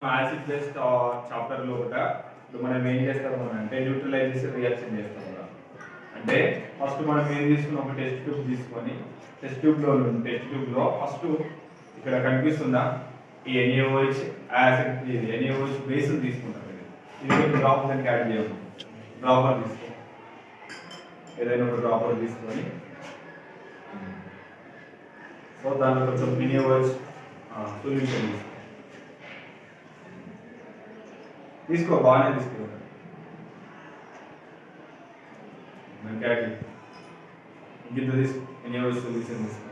Acid based చాప్టర్లో కూడా ఇప్పుడు మనం ఏం చేస్తాము అంటే న్యూట్రలైజేషన్ రియాక్షన్ చేస్తాం కూడా. అంటే ఫస్ట్ మనం ఏం తీసుకున్నాం, ఒక టెస్ట్ ట్యూబ్ తీసుకొని టెస్ట్ ట్యూబ్లో ఫస్ట్ ఇక్కడ కనిపిస్తుందా ఈ NaOH యాసిడ్, ఇది NaOH బేస్ తీసుకుంటాం. ఇది డ్రాప్ దానికి యాడ్ చేయము, డ్రాపర్ తీసుకో, ఏదైనా ఒక డ్రాపర్ తీసుకొని సో దాంట్లో కొంచెం NaOH సొల్యూషన్ తీసుకో, బాగానే తీసుకో. ఇంకింత తీసుకో, NaOH సొల్యూషన్ తీసుకో.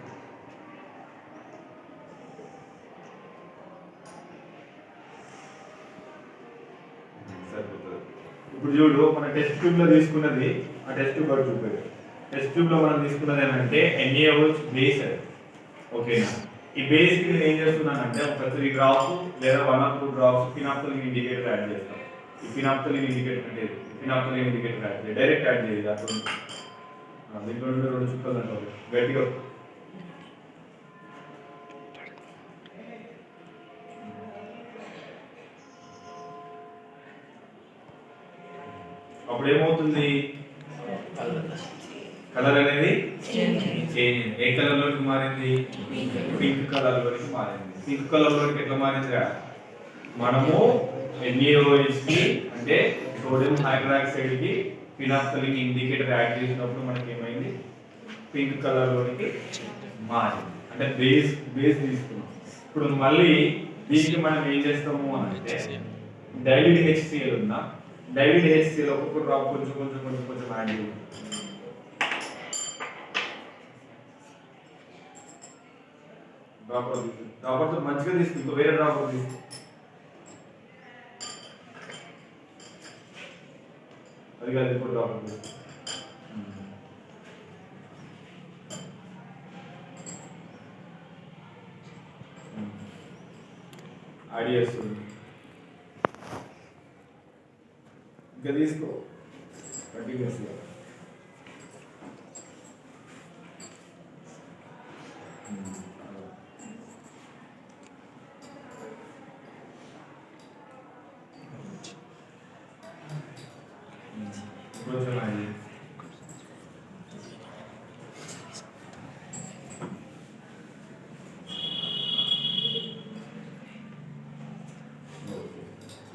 సరిపోతుంది. ఇప్పుడు చూడు, మన టెస్ట్ ట్యూబ్ లో తీసుకున్నది, ఆ టెస్ట్ ట్యూబ్ కూడా చూపారు. టెస్ట్ ట్యూబ్ లో మనం తీసుకున్నది ఏమంటే NaOH బేస్. ఓకేనా? ఈ బేస్ కి నేను ఏం చేస్తున్నానంటే ఒక 3 డ్రాప్స్ లేదా 1 or 2 డ్రాప్స్ ఫినాప్థలిన్ ఇండికేటర్ యాడ్ చేస్తాం. ఈ ఫినాప్థలిన్ ఇండికేటర్ అంటే ఫినాప్థలిన్ ఇండికేటర్ యాడ్ చేయాలి, డైరెక్ట్ యాడ్ చేయాలి. అప్పుడు దీంట్లో 2 చుక్కలు అంటారు గట్టిగా. అప్పుడు ఏమవుతుంది, కలర్ అనేది చేంజ్. ఏ కలర్ లోకి మారింది? పింక్ కలర్ లోకి మారింది. పింక్ కలర్ లోకి ఎట్లా మారిందిరా? మనము NaOH కి అంటే సోడియం హైడ్రాక్సైడ్ కి ఫినాప్థలిన్ ఇండికేటర్ యాడ్ చేసినప్పుడు మనకి ఏమైంది, పింక్ కలర్ లోకి మారింది. అంటే బేస్ తీసుకున్నాం. ఇప్పుడు మళ్ళీ దీనికి మనం ఏం చేస్తాము అంటే డైల్యూట్ HCl ఉందా, డైల్యూట్ HCl ఒక్కొక్క డ్రాప్ కొంచెం యాడ్ చేయాలి. డ్రాపర్ మంచిగా తీసుకుంటూ వేరే డ్రాపర్ తీసుకో. అది కాదు, ఇప్పుడు డ్రాపర్ తీసుకో. ఐడియాస్ ఇంకా తీసుకో కంటిన్యూస్గా.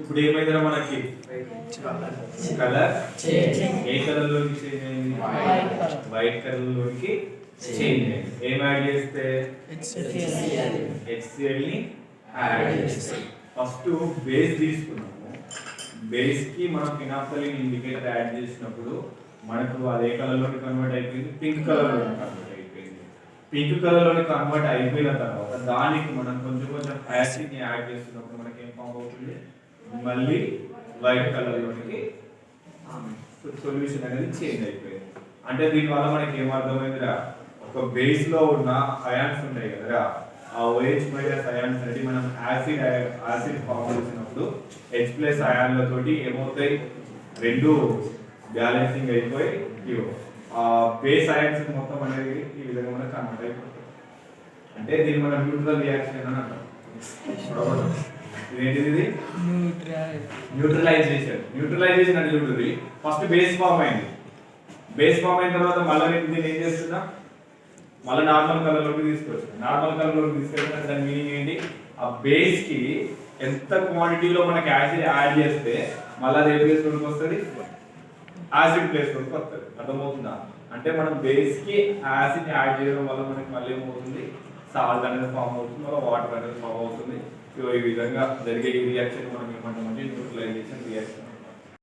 ఇప్పుడు ఏమైందిరా మనకి కలర్ ఏ కలర్ లోకి చేంజ్ అయింది? వైట్ కలర్ లోకి చేంజ్ అయింది. ఏం యాడ్ చేస్తే? HCl ని యాడ్ చేస్తే. ఫస్ట్ బేస్ తీసుకున్నాము, బేస్ కి మనం ఫినాప్థలిన్ ఇండికేటర్ యాడ్ చేసినప్పుడు మనకు అది ఏ కలర్ లోకి కన్వర్ట్ అయిపోయింది? పింక్ కలర్ లోకి కన్వర్ట్ అయిపోయింది. పింక్ కలర్ లోకి కన్వర్ట్ అయిపోయిన తర్వాత దానికి మనం కొంచెం యాసిడ్ ని యాడ్ చేస్తున్నప్పుడు మనకి ఏం ఫామ్ అవుతుంది? మళ్ళీ వైట్ కలర్ లోనికి సొల్యూషన్ అనేది చేంజ్ అయిపోయింది. అంటే దీనివల్ల మనకి ఏమర్థమైందిరా, ఒక బేస్ లో ఉన్న అయాన్స్ ఉంటాయి కదరా, ఆ OH మైనస్ అయాన్స్ అనేది మనం యాసిడ్ ఫామ్ చేసినప్పుడు H+ అయాన్లతోటి ఏమవుతాయి, రెండు బ్యాలెన్సింగ్ అయిపోయి ఆ బేస్ అయాన్స్ మొత్తం అనేది ఈ విధంగా మనకు కన్వర్ట్ అయిపోతుంది. అంటే దీన్ని మనం న్యూట్రల్ రియాక్షన్ అని అంటాం. ఇదేంటిది? న్యూట్రలైజేషన్ అంటే చూడండి, ఫస్ట్ బేస్ ఫామ్ అయింది. బేస్ ఫామ్ అయిన తర్వాత మళ్ళీ దీన్ని ఏం చేస్తున్నా, మళ్ళీ నార్మల్ కలర్ లోకి తీసుకొచ్చు. నార్మల్ కలర్ లోకి తీసుకెళ్తే దాని మీనింగ్ ఏంటి, ఆ బేస్ కి ఎంత క్వాంటిటీలో మనకి యాసిడ్ యాడ్ చేస్తే మళ్ళీ అది ఏ ప్లేస్ లోకి వస్తుంది? యాసిడ్ ప్లేస్ లోకి వస్తుంది. అర్థమవుతుందా? అంటే మనం బేస్ కి యాసిడ్ యాడ్ చేయడం వల్ల మనకి మళ్ళీ ఏమవుతుంది, సాల్ట్ అనేది ఫామ్ అవుతుంది, మళ్ళీ వాటర్ అనేది ఫామ్ అవుతుంది. ఈ విధంగా జరిగే ఈ రియాక్షన్ మనం ఏమంటామంటే న్యూట్రలైజేషన్ రియాక్షన్.